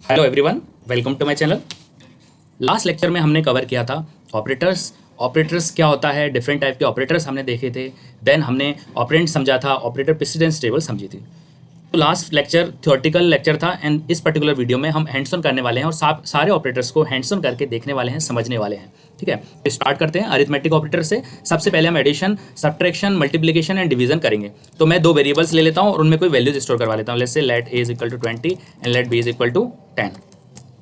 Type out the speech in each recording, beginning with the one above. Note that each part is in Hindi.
Hello everyone, welcome to my channel. Last lecture में हमने कवर किया था ऑपरेटर्स। ऑपरेटर्स क्या होता है, डिफरेंट टाइप के ऑपरेटर्स हमने देखे थे। देन हमने ऑपरेंड समझा था, ऑपरेटर प्रेसिडेंस टेबल समझी थी। तो लास्ट लेक्चर थ्योरेटिकल लेक्चर था एंड इस पर्टिकुलर वीडियो में हम हैंड्स ऑन करने वाले हैं और सारे ऑपरेटर्स को हैंड्स ऑन करके देखने वाले हैं, समझने वाले हैं। ठीक है, तो स्टार्ट करते हैं अरिथमेटिक ऑपरेटर से। सबसे पहले हम addition, subtraction, multiplication and division करेंगे। तो मैं दो वेरिएबल्स ले लेता हूँ और उनमें कोई वैल्यूज स्टोर करवा लेता हूँ। Let's say let A is equal to 20 and let B is equal to 10।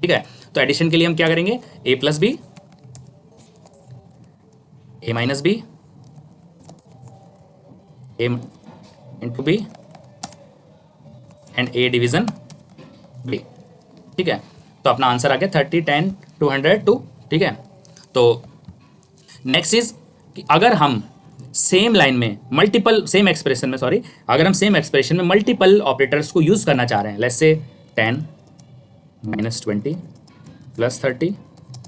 ठीक है, तो एडिशन के लिए हम क्या करेंगे, A plus B, A minus B, A into B and A division B. ठीक है, तो अपना आंसर आ गया 30, 10, 200, 2। ठीक है, तो नेक्स्ट इज कि अगर हम सेम लाइन में मल्टीपल, सेम एक्सप्रेशन में सॉरी, अगर हम सेम एक्सप्रेशन में मल्टीपल ऑपरेटर्स को यूज करना चाह रहे हैं, let's say 10 minus 20 plus 30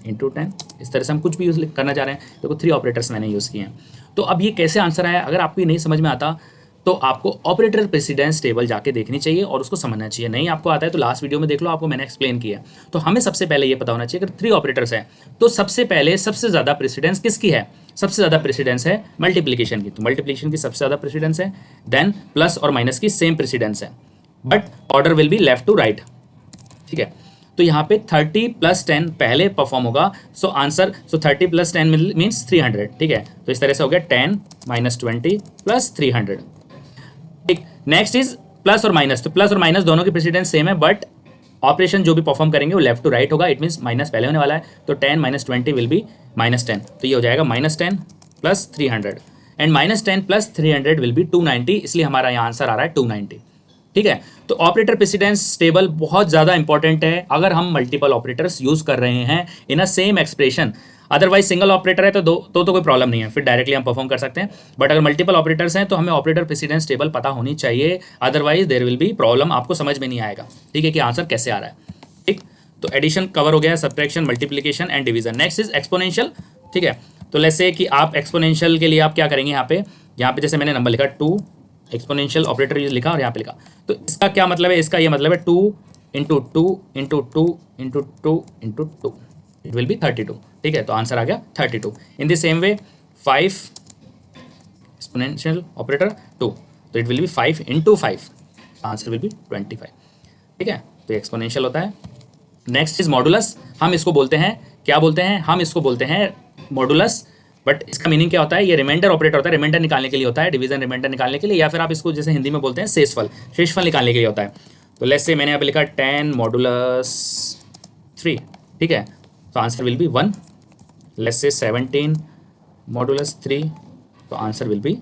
into 10, इस तरह से हम कुछ भी यूज करना चाह रहे हैं। देखो 3 ऑपरेटर्स मैंने यूज़ किए हैं। तो अब ये कैसे आंसर आया, अगर आपको ये नहीं समझ में आता तो आपको ऑपरेटर प्रेसिडेंस टेबल जाके देखनी चाहिए और उसको समझना चाहिए। नहीं आपको आता है तो लास्ट वीडियो में देख लो, आपको मैंने एक्सप्लेन किया। तो हमें सबसे पहले ये पता होना चाहिए अगर 3 ऑपरेटर्स हैं तो सबसे पहले सबसे ज़्यादा प्रेसिडेंस किसकी है। सबसे ज़्यादा प्रेसिडेंस है मल्टीप्लिकेशन की, तो मल्टीप्लिकेशन की सबसे ज़्यादा प्रेसिडेंस है। देन प्लस और माइनस की सेम प्रेसिडेंस है, but order will be left to right. ठीक है, तो यहाँ पे 30 प्लस 10 पहले परफॉर्म होगा। सो आंसर, सो 30 प्लस 10 मीन्स 300। ठीक है, तो इस तरह से हो गया 10 माइनस 20 प्लस 300। ठीक, नेक्स्ट इज प्लस और माइनस। तो प्लस और माइनस दोनों की प्रेसिडेंस सेम है, बट ऑपरेशन जो भी परफॉर्म करेंगे वो लेफ्ट टू राइट होगा। इट मीन्स माइनस पहले होने वाला है, तो 10 माइनस 20 विल बी माइनस 10। तो ये हो जाएगा minus 10 plus 300 and minus 10 plus 300 will be 290, इसलिए हमारा यहाँ आंसर आ रहा है 290। ठीक है, तो ऑपरेटर प्रेसिडेंस टेबल बहुत ज़्यादा इंपॉर्टेंट है अगर हम मल्टीपल ऑपरेटर्स यूज कर रहे हैं in a same expression. Otherwise single operator है तो कोई प्रॉब्लम नहीं है, फिर डायरेक्टली हम परफॉर्म कर सकते हैं। बट अगर मल्टीपल ऑपरेटर्स हैं तो हमें ऑपरेटर प्रेसिडेंस टेबल पता होनी चाहिए, otherwise there will be problem, आपको समझ में नहीं आएगा। ठीक है, कि आंसर कैसे आ रहा है। ठीक, तो एडिशन कवर हो गया, subtraction, multiplication and division. Next is exponential. ठीक है, तो लेट्स से कि आप एक्सपोनेंशियल के लिए आप क्या करेंगे, यहाँ पे जैसे मैंने नंबर लिखा 2, एक्सपोनेंशियल ऑपरेटर लिखा और यहाँ पे लिखा, तो इसका क्या मतलब है, इसका ये मतलब है 2 into 2 into 2 into 2 into 2, it will B 32। ठीक है, तो आंसर आ गया 32। In the same way 5 exponential operator 2, तो it will B 5 into 5, answer will B 25। ठीक है, तो एक्सपोनेंशियल होता है। Next is modulus. हम इसको बोलते हैं, क्या बोलते हैं, हम इसको बोलते हैं मॉडुलस। बट इसका मीनिंग क्या होता है, ये रिमाइंडर ऑपरेटर होता है, रिमाइंडर निकालने के लिए होता है, डिवीजन रिमाइंडर निकालने के लिए, या फिर आप इसको जैसे हिंदी में बोलते हैं शेषफल, शेषफल निकालने के लिए होता है। तो लेट्स से मैंने यहाँ पे लिखा 10 मॉडुलस 3। ठीक है, तो answer will B 1। Let's say 17 modulus 3, तो आंसर विल बी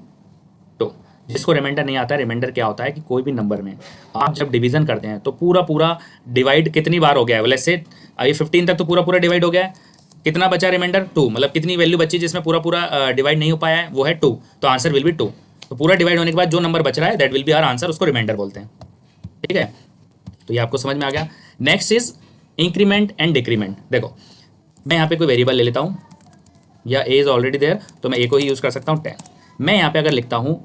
2। जिसको रिमाइंडर नहीं आता है, रिमाइंडर क्या होता है कि कोई भी नंबर में आप जब डिवीजन करते हैं तो पूरा पूरा डिवाइड कितनी बार हो गया है, लेट्स से ये 15 तक तो पूरा पूरा डिवाइड हो गया है, कितना बचा रिमाइंडर 2, मतलब कितनी वैल्यू बची जिसमें पूरा पूरा डिवाइड नहीं हो पाया है, वो है 2, तो आंसर विल बी 2। तो पूरा डिवाइड होने के बाद जो नंबर बच रहा है that will be our answer, उसको रिमाइंडर बोलते हैं। ठीक है, तो ये आपको समझ में आ गया। Next is increment and decrement. देखो मैं यहाँ पे कोई वेरिएबल ले लेता हूँ, या ए इज ऑलरेडी देयर तो मैं ए को ही यूज़ कर सकता हूँ 10। मैं यहाँ पे अगर लिखता हूँ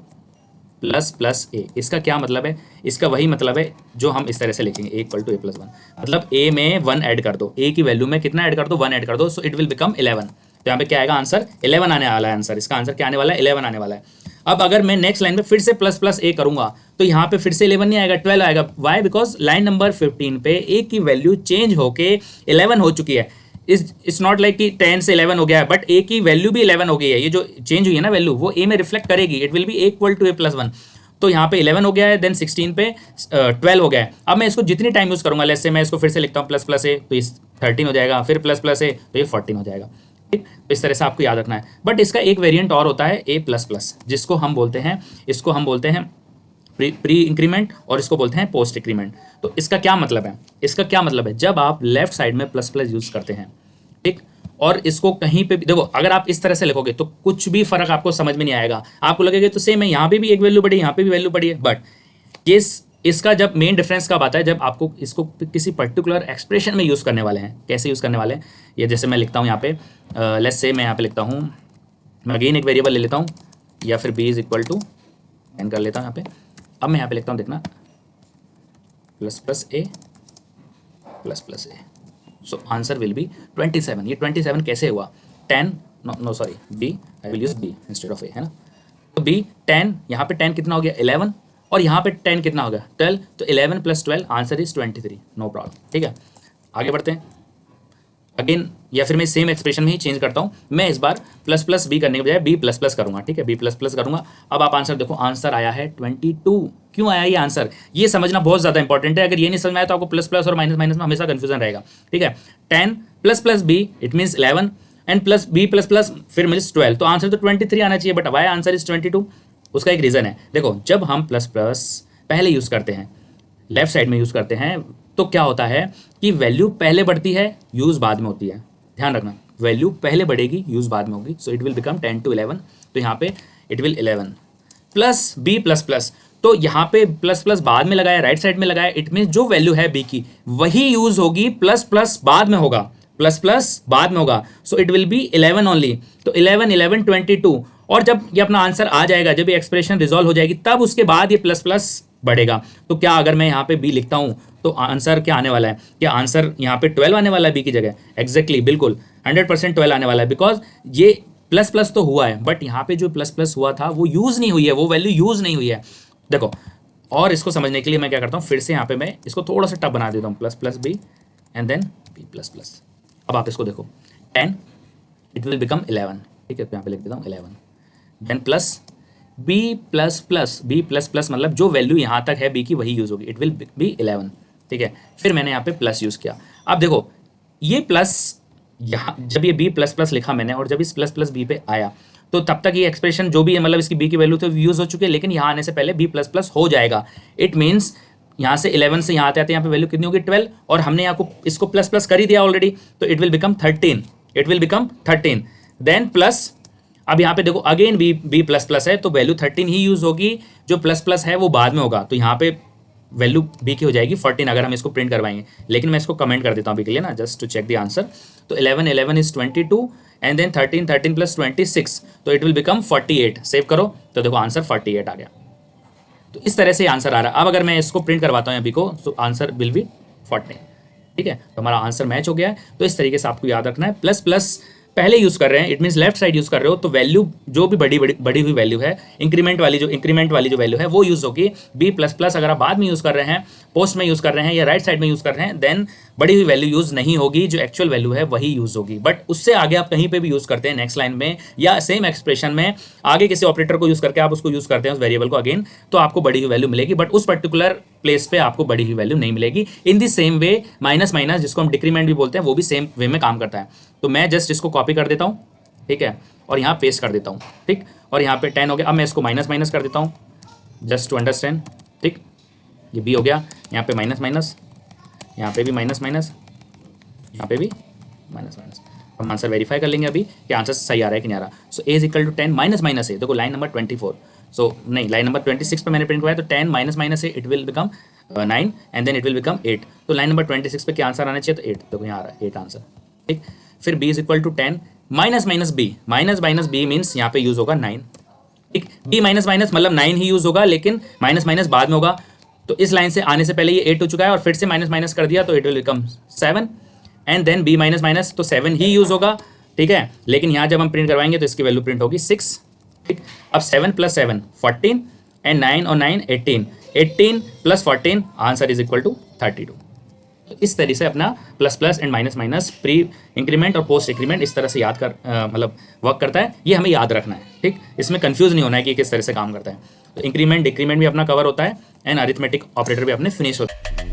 प्लस प्लस ए, इसका क्या मतलब है, इसका वही मतलब है जो हम इस तरह से लिखेंगे, ए इक्वल टू ए प्लस 1, मतलब ए में 1 ऐड कर दो, ए की वैल्यू में कितना ऐड कर दो, 1 ऐड कर दो, सो इट विल बिकम 11। तो यहाँ पे क्या आएगा आंसर, 11 आने वाला है आंसर, इसका आंसर क्या आने वाला है, 11 आने वाला है। अब अगर मैं नेक्स्ट लाइन में फिर से प्लस प्लस ए करूंगा तो यहाँ पे फिर से 11 नहीं आएगा, 12 आएगा। वाई, बिकॉज लाइन नंबर 15 पे ए की वैल्यू चेंज होके 11 हो चुकी है। इट्स नॉट लाइक कि 10 से 11 हो गया है, बट ए की वैल्यू भी 11 हो गई है। ये जो चेंज हुई है ना वैल्यू, वो ए में रिफ्लेक्ट करेगी, it will be A equal to A plus 1। तो यहाँ पे 11 हो गया है, देन 16 पे 12 हो गया है। अब मैं इसको जितनी टाइम यूज़ करूँगा, लेट्स से मैं इसको फिर से लिखता हूँ प्लस प्लस ए, तो इस 13 हो जाएगा, फिर प्लस प्लस ए तो ये 14 हो जाएगा। ठीक, तो इस तरह से आपको याद रखना है। बट इसका एक वेरिएंट और होता है ए प्लस प्लस, जिसको हम बोलते हैं, इसको हम बोलते हैं प्री इंक्रीमेंट और इसको बोलते हैं पोस्ट इंक्रीमेंट। तो इसका क्या मतलब है, इसका क्या मतलब है, जब आप लेफ्ट साइड में प्लस प्लस यूज़ करते हैं, ठीक, और इसको कहीं पे भी देखो, अगर आप इस तरह से लिखोगे तो कुछ भी फर्क आपको समझ में नहीं आएगा, आपको लगेगा तो सेम है, यहाँ पे भी एक वैल्यू बढ़ी, यहाँ पे भी वैल्यू बढ़ी है। बट ये इसका जब मेन डिफरेंस कब आता है, जब आपको इसको किसी पर्टिकुलर एक्सप्रेशन में यूज़ करने वाले हैं। कैसे यूज़ करने वाले हैं, ये जैसे मैं लिखता हूँ यहाँ पे, लेट्स से मैं यहाँ पे लिखता हूँ, मैं अगेन एक वेरिएबल ले लेता हूँ, या फिर B is equal to N कर लेता हूँ यहाँ पे। अब मैं यहाँ पे लिखता हूँ, देखना plus plus A plus plus A. So answer will be 27। ये 27 कैसे हुआ? 10 no sorry B, I will use B instead of A, है ना। तो बी 10, यहाँ पे 10 कितना हो गया 11, और यहाँ पे 10 कितना हो गया 12, तो 11 + 12 आंसर इज 23, नो प्रॉब्लम। ठीक है, आगे बढ़ते हैं अगेन, या फिर मैं सेम एक्सप्रेशन में ही चेंज करता हूँ। मैं इस बार प्लस प्लस बी करने के बजाय बी प्लस प्लस करूँगा। ठीक है, बी प्लस प्लस करूँगा। अब आप आंसर देखो, आंसर आया है 22। क्यों आया ये आंसर? ये समझना बहुत ज़्यादा इंपॉर्टेंट है। अगर ये नहीं समझ में आया तो आपको प्लस प्लस और माइनस माइनस में हमेशा कन्फ्यूजन रहेगा। ठीक है, 10 plus plus B it means 11 and plus B plus plus फिर मीन्स 12, तो आंसर तो 23 आना चाहिए, बट वाई आंसर इज 22? उसका एक रीज़न है। देखो, जब हम प्लस प्लस पहले यूज़ करते हैं, लेफ्ट साइड में यूज़ करते हैं, तो क्या होता है कि वैल्यू पहले बढ़ती है, यूज़ बाद में होती है। ध्यान रखना, वैल्यू पहले बढ़ेगी, यूज़ बाद में होगी। So it will become 10 to 11, तो यहाँ पे it will 11 plus B plus plus, तो यहाँ पे प्लस प्लस बाद में लगाया, राइट साइड में लगाया, इट मीन्स जो वैल्यू है बी की वही यूज़ होगी, प्लस प्लस बाद में होगा, प्लस प्लस बाद में होगा। सो इट विल बी 11 ओनली। तो 11 11 22, और जब ये अपना आंसर आ जाएगा, जब ये एक्सप्रेशन रिजॉल्व हो जाएगी, तब उसके बाद ये प्लस प्लस बढ़ेगा। तो क्या अगर मैं यहाँ पे बी लिखता हूँ तो आंसर क्या आने वाला है? क्या आंसर यहाँ पे 12 आने वाला है बी की जगह? एग्जैक्टली, बिल्कुल 100% 12 आने वाला है, बिकॉज ये प्लस प्लस तो हुआ है, बट यहाँ पे जो प्लस प्लस हुआ था वो यूज़ नहीं हुई है, वो वैल्यू यूज़ नहीं हुई है। देखो, और इसको समझने के लिए मैं क्या करता हूँ, फिर से यहाँ पे मैं इसको थोड़ा सा टफ बना देता हूँ, plus plus B and then B plus plus. अब आप इसको देखो, 10 इट विल बिकम 11। ठीक है, तो यहाँ पे लिख देता हूँ 11, then plus B plus plus, B plus plus मतलब जो वैल्यू यहाँ तक है बी की वही यूज़ होगी, इट विल बी 11। ठीक है, फिर मैंने यहाँ पे प्लस यूज़ किया। अब देखो, ये प्लस यहाँ जब ये बी प्लस प्लस लिखा मैंने, और जब इस प्लस प्लस बी पे आया, तो तब तक ये एक्सप्रेशन जो भी है, मतलब इसकी बी की वैल्यू तो यूज़ हो चुकी है, लेकिन यहाँ आने से पहले बी प्लस प्लस हो जाएगा। इट मीन्स यहाँ से 11 से यहाँ आते आते यहाँ पे वैल्यू कितनी होगी 12, और हमने यहाँ को इसको प्लस प्लस कर ही दिया ऑलरेडी, तो it will become 13, it will become 13। Then plus, अब यहाँ पे देखो अगेन बी प्लस प्लस है, तो वैल्यू 13 ही यूज़ होगी, जो प्लस प्लस है वो बाद में होगा, तो यहाँ पे वैल्यू बी की हो जाएगी 14 अगर हम इसको प्रिंट करवाएंगे। लेकिन मैं इसको कमेंट कर देता हूँ अभी के लिए ना, just to check the answer. तो 11 11 इज 22 एंड देन 13 13 प्लस 26, तो इट विल बिकम 48। सेव करो, तो देखो आंसर 48 आ गया। तो इस तरह से आंसर आ रहा है। अब अगर मैं इसको प्रिंट करवाता हूँ अभी को, तो आंसर विल बी 14। ठीक है, तो हमारा आंसर मैच हो गया है। तो इस तरीके से आपको याद रखना है, प्लस प्लस पहले यूज़ कर रहे हैं, it means left side use कर रहे हो, तो वैल्यू जो भी बड़ी हुई वैल्यू है, इंक्रीमेंट वाली जो वैल्यू है वो यूज़ होगी। बी प्लस प्लस अगर आप बाद में यूज़ कर रहे हैं, पोस्ट में यूज़ कर रहे हैं या राइट साइड में यूज़ कर रहे हैं, देन बड़ी हुई वैल्यू यूज़ नहीं होगी, जो एक्चुअल वैल्यू है वही यूज़ होगी। बट उससे आगे आप कहीं पे भी यूज़ करते हैं, नेक्स्ट लाइन में या सेम एक्सप्रेशन में आगे किसी ऑपरेटर को यूज़ करके आप उसको यूज़ करते हैं, उस वेरिएबल को अगेन, तो आपको बड़ी हुई वैल्यू मिलेगी, बट उस पर्टिकुलर प्लेस पे आपको बड़ी हुई वैल्यू नहीं मिलेगी। In the same way minus minus, जिसको हम डिक्रीमेंट भी बोलते हैं, वो भी सेम वे में काम करता है। तो मैं जस्ट इसको कॉपी कर देता हूँ, ठीक है, और यहाँ पेस्ट कर देता हूँ। ठीक, और यहाँ पे 10 हो गया। अब मैं इसको माइनस माइनस कर देता हूँ, जस्ट टू अंडरस्टैंड। ठीक, ये बी हो गया, यहाँ पे माइनस माइनस, यहाँ पे भी माइनस माइनस, यहाँ पे भी माइनस माइनस। हम आंसर वेरीफाई कर लेंगे अभी कि आंसर सही आ रहा है कि नहीं आ रहा। So A is equal to 10 minus minus A. देखो लाइन नंबर 24, सो नहीं, लाइन नंबर 26 पे मैंने प्रिंट करवाया, तो 10 minus minus A it will become 9 and then it will become 8। तो लाइन नंबर 26 पे क्या आंसर आना चाहिए? तो 8। देखो यहाँ आ रहा है 8 आंसर। ठीक, फिर B is equal to 10 minus minus B, minus minus B means यहाँ पे यूज होगा 9। ठीक, बी माइनस माइनस मतलब 9 ही यूज होगा, लेकिन माइनस माइनस बाद में होगा। तो इस लाइन से आने से पहले ये 8 हो चुका है, और फिर से माइनस माइनस कर दिया, तो it will become 7 and then B minus minus, तो 7 ही यूज होगा। ठीक है, लेकिन यहाँ जब हम प्रिंट करवाएंगे तो इसकी वैल्यू प्रिंट होगी 6। ठीक, अब 7 प्लस 7 14 एंड 9 और 9 18, 18 plus 14 answer is equal to 32। तो इस तरीके से अपना plus plus and minus minus, pre increment और पोस्ट इंक्रीमेंट इस तरह से याद कर मतलब वर्क करता है। ये हमें याद रखना है। ठीक, इसमें कंफ्यूज नहीं होना है कि किस तरह से काम करता है। तो इंक्रीमेंट डिक्रीमेंट भी अपना कवर होता है एंड अरिथमेटिक ऑपरेटर भी अपने फिनिश होता है।